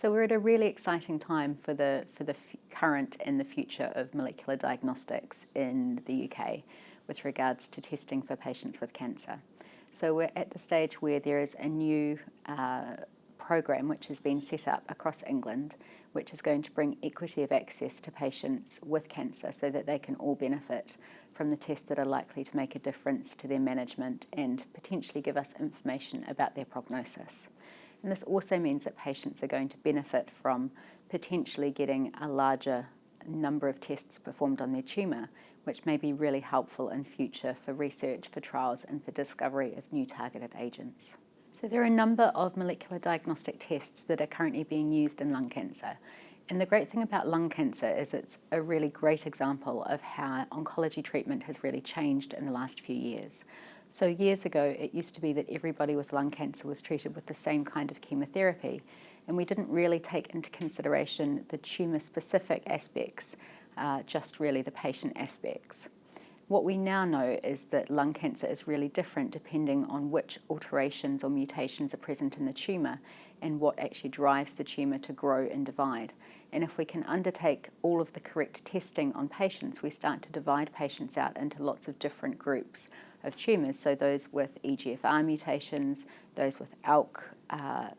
So we're at a really exciting time for the current and the future of molecular diagnostics in the UK with regards to testing for patients with cancer. So we're at the stage where there is a new program which has been set up across England, which is going to bring equity of access to patients with cancer so that they can all benefit from the tests that are likely to make a difference to their management and potentially give us information about their prognosis. And this also means that patients are going to benefit from potentially getting a larger number of tests performed on their tumour, which may be really helpful in future for research, for trials, and for discovery of new targeted agents. So there are a number of molecular diagnostic tests that are currently being used in lung cancer. And the great thing about lung cancer is it's a really great example of how oncology treatment has really changed in the last few years. So years ago, it used to be that everybody with lung cancer was treated with the same kind of chemotherapy, and we didn't really take into consideration the tumour-specific aspects, just really the patient aspects. What we now know is that lung cancer is really different depending on which alterations or mutations are present in the tumour and what actually drives the tumour to grow and divide. And if we can undertake all of the correct testing on patients, we start to divide patients out into lots of different groups of tumours. So those with EGFR mutations, those with ALK1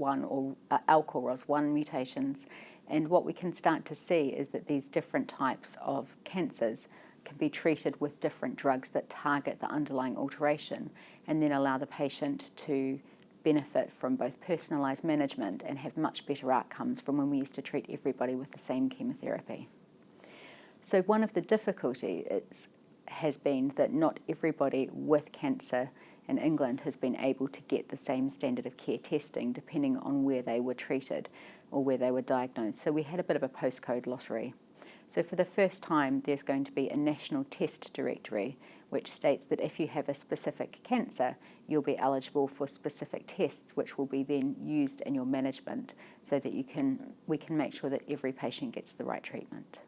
or ALK or ROS1 mutations. And what we can start to see is that these different types of cancers can be treated with different drugs that target the underlying alteration and then allow the patient to benefit from both personalised management and have much better outcomes from when we used to treat everybody with the same chemotherapy. So one of the difficulties has been that not everybody with cancer in England has been able to get the same standard of care testing depending on where they were treated or where they were diagnosed. So we had a bit of a postcode lottery. So for the first time, there's going to be a national test directory which states that if you have a specific cancer, you'll be eligible for specific tests which will be then used in your management so that we can make sure that every patient gets the right treatment.